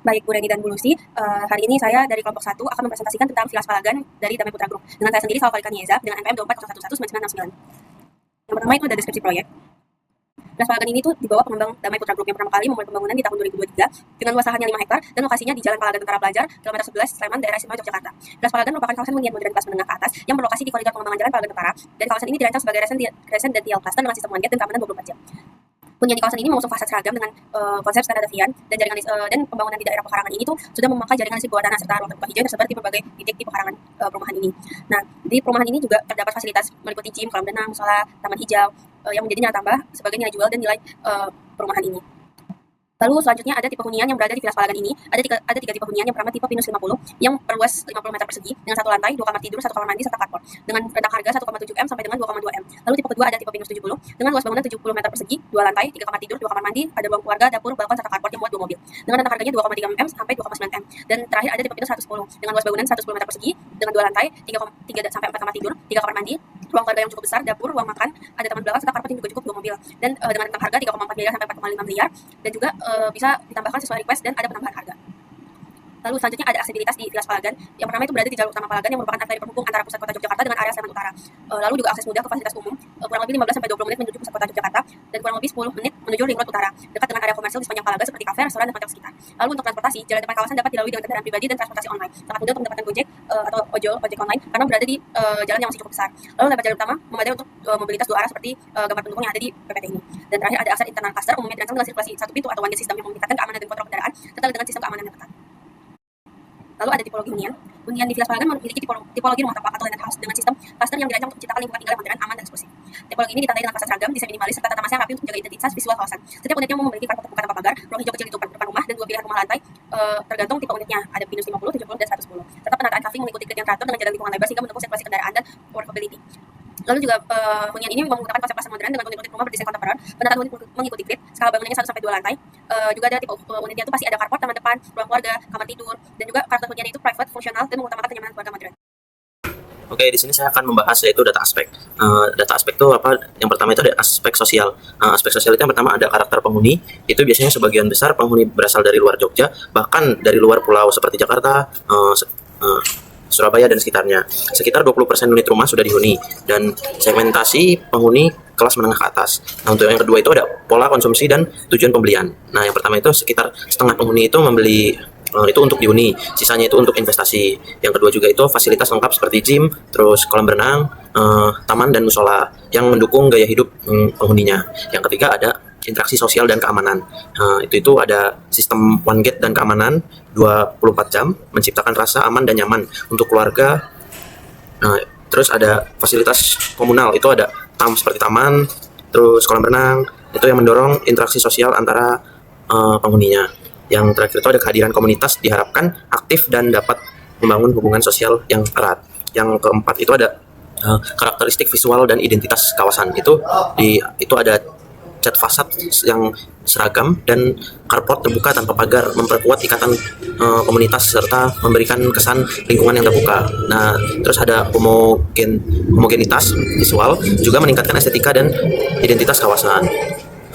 Baik Bu Reni dan Bu Lucy, hari ini saya dari kelompok 1 akan mempresentasikan tentang Vilas Palagan dari Damai Putra Group. Dengan saya sendiri, Salva Nieza, dengan NPM 240119969. Yang pertama itu ada deskripsi proyek. Vilas Palagan ini tuh di bawah pengembang Damai Putra Group yang pertama kali memulai pembangunan di tahun 2023 dengan luas lahannya 5 hektar dan lokasinya di Jalan Palagan Tentara Pelajar, kilometer 11, Sleman, daerah Istimewa Yogyakarta. Vilas Palagan merupakan kawasan hunian modern kelas menengah ke atas yang berlokasi di koridor pengembangan Jalan Palagan Tentara, dan kawasan ini dirancang sebagai residential cluster dengan sistem 1 gate dan keamanan 24 jam. Hunian di kawasan ini mengusung fasad seragam dengan konsep standar Devian dan jaringan dan pembangunan di daerah pekarangan ini tuh sudah memakai jaringan listrik bawah tanah serta ruang terbuka hijau yang tersebar di berbagai titik di pekarangan perumahan ini. Nah, di perumahan ini juga terdapat fasilitas meliputi gym, kolam renang, musola, taman hijau yang menjadi nilai tambah sebagai nilai jual dan nilai perumahan ini. Lalu selanjutnya ada tipe hunian yang berada di Vilas Palagan ini. Ada tiga tipe hunian. Yang pertama tipe Pinus 50 yang berluas 50 meter persegi dengan 1 lantai, 2 kamar tidur, 1 kamar mandi serta carport dengan rentang harga 1,7 M sampai dengan 2,2 M. Lalu tipe kedua ada tipe Pinus 70 dengan luas bangunan 70 meter persegi, 2 lantai, 3 kamar tidur, 2 kamar mandi, ada ruang keluarga, dapur, balkon serta carport yang muat 2 mobil dengan rentang harganya 2,3 M sampai 2,9 M. Dan terakhir ada tipe Pinus 110 dengan luas bangunan 110 meter persegi dengan 2 lantai, 3 sampai 4 kamar tidur, 3 kamar mandi, ruang keluarga yang cukup besar, dapur, ruang makan, ada taman belakang serta carport yang juga cukup 2 mobil. Dan dengan rentang harga 3,4 miliar sampai 4,5 miliar dan juga bisa ditambahkan sesuai request dan ada penambahan harga. Lalu selanjutnya ada aksesibilitas di Vilas Palagan. Yang pertama itu berada di jalur utama Palagan yang merupakan arteri penghubung antara pusat kota Yogyakarta dengan area Sleman Utara. Lalu juga akses mudah ke fasilitas umum, kurang lebih 15 sampai 20 menit menuju pusat kota Yogyakarta dan kurang lebih 10 menit menuju Ring Road Utara, dekat dengan area komersil di sepanjang Palaga seperti kafe, restoran dan hotel sekitar. Lalu untuk transportasi, jalan depan kawasan dapat dilalui dengan kendaraan pribadi dan transportasi online. Sangat mudah untuk mendapatkan Gojek atau ojek online karena berada di jalan yang masih cukup besar. Lalu lebar jalur utama memadai untuk mobilitas 2 arah seperti gambar pendukung yang ada di PPT ini. Dan terakhir ada aset internal cluster umumnya dirancang dengan sirkulasi 1 pintu atau one gate system yang meningkatkan keamanan dan kontrol kendaraan serta dengan sistem keamanan yang ketat. Lalu ada tipologi hunian. Hunian di Vilas Palagan memiliki tipologi rumah tapak atau landed house dengan sistem cluster yang dirancang untuk menciptakan lingkungan tinggal yang modern, aman dan eksklusif. Tipologi ini ditandai dengan fasad seragam, desain minimalis serta tata masnya rapi untuk menjaga identitas visual kawasan. Setiap unitnya memiliki karpet terbuka tanpa pagar, ruang hijau kecil di depan rumah dan 2 pilihan rumah lantai tergantung tipe unitnya. Ada Pinus 50, 70 dan 110. Serta penataan kafling mengikuti grid yang teratur dengan jalan lingkungan lebar sehingga mendukung sirkulasi kendaraan dan workability. Lalu juga hunian ini menggunakan konsep pasar modern dengan unit-unit rumah berdesain kontemporer, penataan unit mengikuti grid, skala bangunannya 1 sampai 2 lantai. Juga ada tipe unitnya itu pasti ada carport, taman depan, ruang keluarga, kamar tidur, dan juga karakter hunian itu private, fungsional, dan mengutamakan kenyamanan keluarga modern. Oke, di sini saya akan membahas yaitu data aspek. Data aspek itu apa? Yang pertama itu ada aspek sosial. Aspek sosial itu yang pertama ada karakter penghuni. Itu biasanya sebagian besar penghuni berasal dari luar Jogja, bahkan dari luar pulau seperti Jakarta, Surabaya dan sekitarnya. Sekitar 20% unit rumah sudah dihuni dan segmentasi penghuni kelas menengah ke atas. Nah, untuk yang kedua itu ada pola konsumsi dan tujuan pembelian. Nah, yang pertama itu sekitar setengah penghuni itu membeli itu untuk dihuni, sisanya itu untuk investasi. Yang kedua juga itu fasilitas lengkap seperti gym, terus kolam renang, taman dan musola yang mendukung gaya hidup penghuninya. Yang ketiga ada interaksi sosial dan keamanan. Itu ada sistem one gate dan keamanan 24 jam menciptakan rasa aman dan nyaman untuk keluarga. Terus ada fasilitas komunal, itu ada seperti taman, terus kolam renang, itu yang mendorong interaksi sosial antara penghuninya. Yang terakhir itu ada kehadiran komunitas diharapkan aktif dan dapat membangun hubungan sosial yang erat. Yang keempat itu ada karakteristik visual dan identitas kawasan. Itu ada cat fasad yang seragam dan carport terbuka tanpa pagar memperkuat ikatan komunitas serta memberikan kesan lingkungan yang terbuka. Nah, terus ada homogenitas visual juga meningkatkan estetika dan identitas kawasan.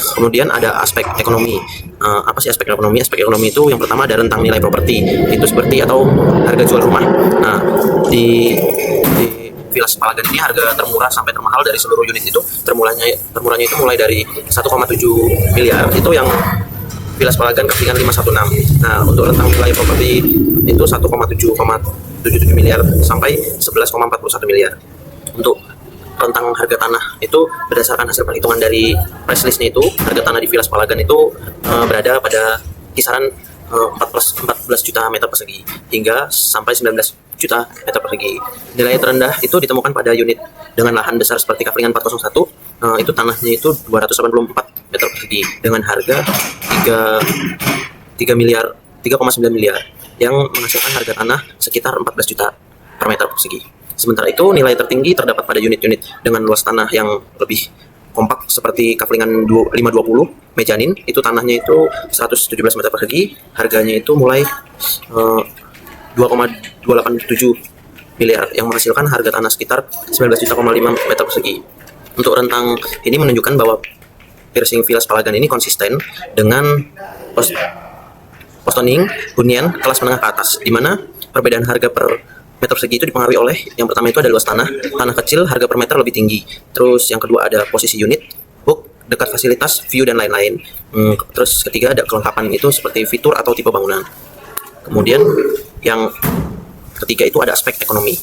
Kemudian ada aspek ekonomi. Apa sih aspek ekonomi? Aspek ekonomi itu yang pertama ada rentang nilai properti. Itu seperti atau harga jual rumah. Nah, di Vilas Palagan ini harga termurah sampai termahal dari seluruh unit itu termurahnya itu mulai dari 1,7 miliar. Itu yang Vilas Palagan Kaflingan 516. Nah, untuk rentang nilai properti itu 1,77 miliar sampai 11,41 miliar. Untuk rentang harga tanah itu berdasarkan hasil perhitungan dari price list-nya itu, harga tanah di Vilas Palagan itu berada pada kisaran 14 juta meter persegi hingga sampai 19 juta meter persegi. Nilai terendah itu ditemukan pada unit dengan lahan besar seperti Kaflingan 401, itu tanahnya itu 284 meter persegi dengan harga 3,9 miliar yang menghasilkan harga tanah sekitar 14 juta per meter persegi. Sementara itu nilai tertinggi terdapat pada unit-unit dengan luas tanah yang lebih kompak seperti Kaflingan 520 Mejanin, itu tanahnya itu 117 meter persegi, harganya itu mulai 2,287 miliar yang menghasilkan harga tanah sekitar 19,5 meter persegi. Untuk rentang ini menunjukkan bahwa piercing Vilas Palagan ini konsisten dengan Positioning hunian kelas menengah ke atas, di mana perbedaan harga per meter persegi itu dipengaruhi oleh yang pertama itu ada luas tanah kecil harga per meter lebih tinggi. Terus yang kedua ada posisi unit, hook, dekat fasilitas, view dan lain-lain. Terus ketiga ada kelengkapan itu seperti fitur atau tipe bangunan. Kemudian yang ketiga itu ada aspek ekonomi.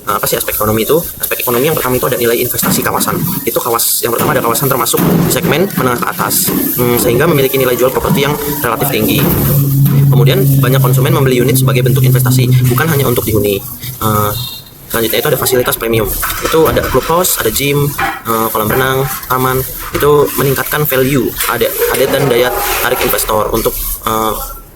Apa sih aspek ekonomi itu? Aspek ekonomi yang pertama itu ada nilai investasi kawasan. Itu yang pertama ada kawasan termasuk segmen menengah ke atas, sehingga memiliki nilai jual properti yang relatif tinggi. Kemudian banyak konsumen membeli unit sebagai bentuk investasi, bukan hanya untuk dihuni. Selanjutnya itu ada fasilitas premium. Itu ada clubhouse, ada gym, kolam renang, taman. Itu meningkatkan value, ada dan daya tarik investor untuk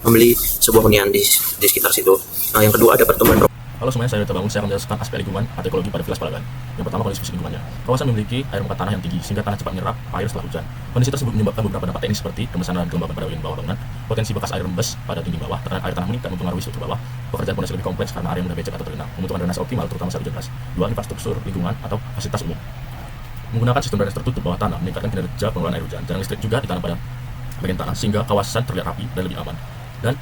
membeli sebuah hunian di sekitar situ. Yang kedua ada pertumbuhan. Halo semuanya, saya Dr. Bangun. Saya akan menjelaskan aspek lingkungan atau ekologi pada Vilas Palagan. Yang pertama, kondisi fisik lingkungannya. Kawasan memiliki air muka tanah yang tinggi sehingga tanah cepat menyerap air setelah hujan. Kondisi tersebut menyebabkan beberapa dampak teknis seperti kemesanan dan kelembaban pada bagian bawah bangunan, potensi bekas air rembes pada dinding bawah, tekanan air tanah meningkat mempengaruhi struktur bawah, pekerjaan pondasi lebih kompleks karena area mudah becek atau tergenang, membutuhkan drainase optimal terutama saat hujan deras. 2. Infrastruktur lingkungan atau fasilitas umum. Menggunakan sistem drainase tertutup bawah tanah meningkatkan kinerja pengelolaan air hujan. Jaring listrik juga ditanam pada bagian tanah sehingga kawasan terlihat rapi dan lebih aman. Dan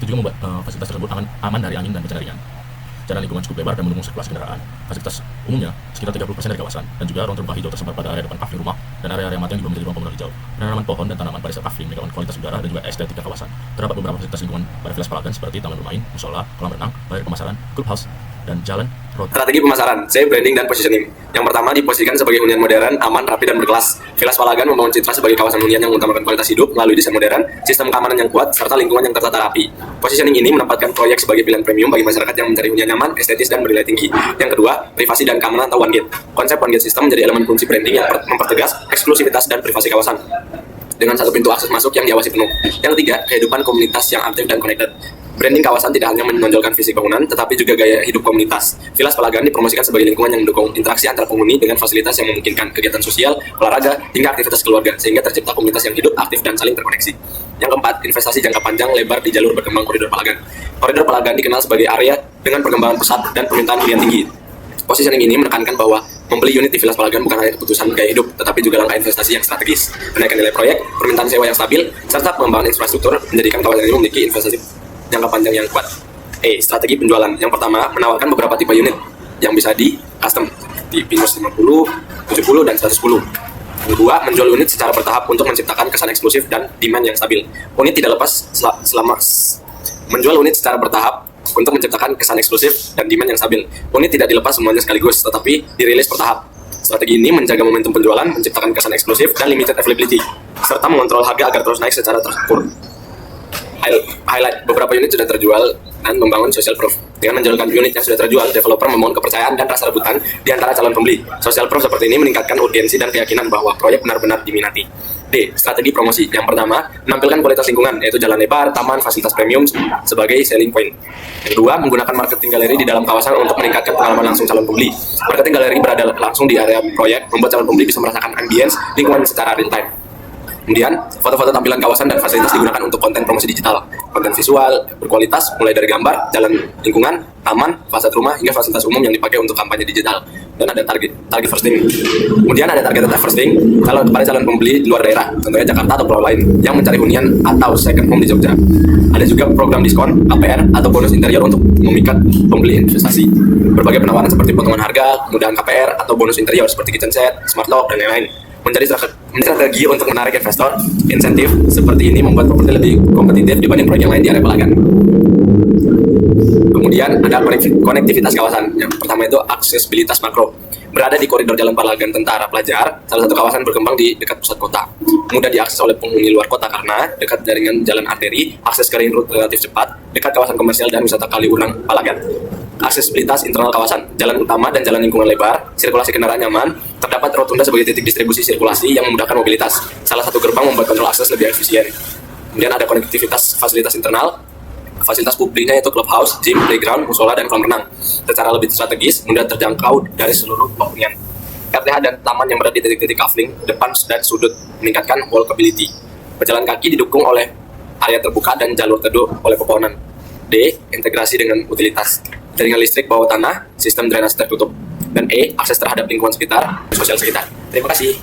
itu juga membuat fasilitas tersebut aman dari angin dan bencana ringan. Jalan lingkungan cukup lebar dan mendukung sirkulasi kendaraan. Fasilitas umumnya sekitar 30% dari kawasan, dan juga ruang terbuka hijau tersebar pada area depan paving rumah dan area mati yang juga menjadi ruang komunal hijau. Penanaman pohon dan tanaman pada setiap paving meningkatkan kualitas udara dan juga estetika kawasan. Terdapat beberapa fasilitas lingkungan pada Vilas Palagan seperti taman bermain, musola, kolam renang, balai pemasaran, clubhouse, dan jalan road. Strategi pemasaran, saya branding dan positioning. Yang pertama diposisikan sebagai hunian modern, aman, rapi, dan berkelas. Vilas Palagan membangun citra sebagai kawasan hunian yang mengutamakan kualitas hidup melalui desain modern, sistem keamanan yang kuat, serta lingkungan yang tertata rapi. Positioning ini menempatkan proyek sebagai pilihan premium bagi masyarakat yang mencari hunian nyaman, estetis, dan bernilai tinggi. Yang kedua, privasi dan keamanan atau one gate. Konsep one gate system menjadi elemen kunci branding yang mempertegas eksklusivitas dan privasi kawasan dengan satu pintu akses masuk yang diawasi penuh. Yang ketiga, kehidupan komunitas yang aktif dan connected. Branding kawasan tidak hanya menonjolkan fisik bangunan, tetapi juga gaya hidup komunitas. Vilas Palagan dipromosikan sebagai lingkungan yang mendukung interaksi antar penghuni dengan fasilitas yang memungkinkan kegiatan sosial, olahraga, hingga aktivitas keluarga, sehingga tercipta komunitas yang hidup, aktif, dan saling terkoneksi. Yang keempat, investasi jangka panjang lebar di jalur berkembang koridor Palagan. Koridor Palagan dikenal sebagai area dengan perkembangan pesat dan permintaan hunian tinggi. Positioning ini menekankan bahwa membeli unit di Vilas Palagan bukan hanya keputusan gaya hidup, tetapi juga langkah investasi yang strategis. Kenaikan nilai proyek, permintaan sewa yang stabil, serta pengembangan infrastruktur menjadikan kawasan ini memiliki investasi jangka panjang yang kuat. Strategi penjualan. Yang pertama, menawarkan beberapa tipe unit yang bisa di custom di Pinus 50, 70, dan 110. Yang kedua, menjual unit secara bertahap untuk menciptakan kesan eksklusif dan demand yang stabil. Unit tidak lepas menjual unit secara bertahap untuk menciptakan kesan eksklusif dan demand yang stabil. Unit tidak dilepas semuanya sekaligus, tetapi dirilis bertahap. Strategi ini menjaga momentum penjualan, menciptakan kesan eksklusif dan limited availability, serta mengontrol harga agar terus naik secara terukur. Highlight, beberapa unit sudah terjual dan membangun social proof. Dengan menjualkan unit yang sudah terjual, developer membangun kepercayaan dan rasa rebutan di antara calon pembeli. Social proof seperti ini meningkatkan urgensi dan keyakinan bahwa proyek benar-benar diminati. D. Strategi promosi. Yang pertama, menampilkan kualitas lingkungan, yaitu jalan lebar, taman, fasilitas premium sebagai selling point. Yang kedua, menggunakan marketing galeri di dalam kawasan untuk meningkatkan pengalaman langsung calon pembeli. Marketing galeri berada langsung di area proyek, membuat calon pembeli bisa merasakan ambience lingkungan secara real time. Kemudian, foto-foto tampilan kawasan dan fasilitas digunakan untuk konten promosi digital. Konten visual berkualitas, mulai dari gambar, jalan lingkungan, taman, fasad rumah, hingga fasilitas umum yang dipakai untuk kampanye digital. Dan ada target firsting. Kemudian ada target firsting kepada calon pembeli di luar daerah, contohnya Jakarta atau pulau lain, yang mencari hunian atau second home di Jogja. Ada juga program diskon, KPR, atau bonus interior untuk memikat pembeli investasi. Berbagai penawaran seperti potongan harga, kemudahan KPR, atau bonus interior seperti kitchen set, smart lock, dan lain-lain. Menjadi strategi untuk menarik investor. Insentif seperti ini membuat properti lebih kompetitif dibanding proyek yang lain di area Palagan. Kemudian ada konektivitas kawasan. Yang pertama itu aksesibilitas makro. Berada di koridor Jalan Palagan Tentara Pelajar, salah satu kawasan berkembang di dekat pusat kota. Mudah diakses oleh penghuni luar kota karena dekat jaringan jalan arteri, akses ke ring road relatif cepat, dekat kawasan komersial dan wisata Kaliurang Palagan. Aksesibilitas internal kawasan, jalan utama dan jalan lingkungan lebar, sirkulasi kendaraan nyaman, terdapat rotunda sebagai titik distribusi sirkulasi yang memudahkan mobilitas. Salah satu gerbang membuat kontrol akses lebih efisien. Kemudian ada konektivitas fasilitas internal, fasilitas publiknya yaitu clubhouse, gym, playground, musola, dan kolam renang. Secara lebih strategis, mudah terjangkau dari seluruh penghunian. RTH dan taman yang berada di titik-titik kafling, depan dan sudut, meningkatkan walkability. Pejalan kaki didukung oleh area terbuka dan jalur teduh oleh pepohonan. D. Integrasi dengan utilitas. Jaringan listrik bawah tanah, sistem drainase tertutup. Dan E. Akses terhadap lingkungan sekitar, sosial sekitar. Terima kasih.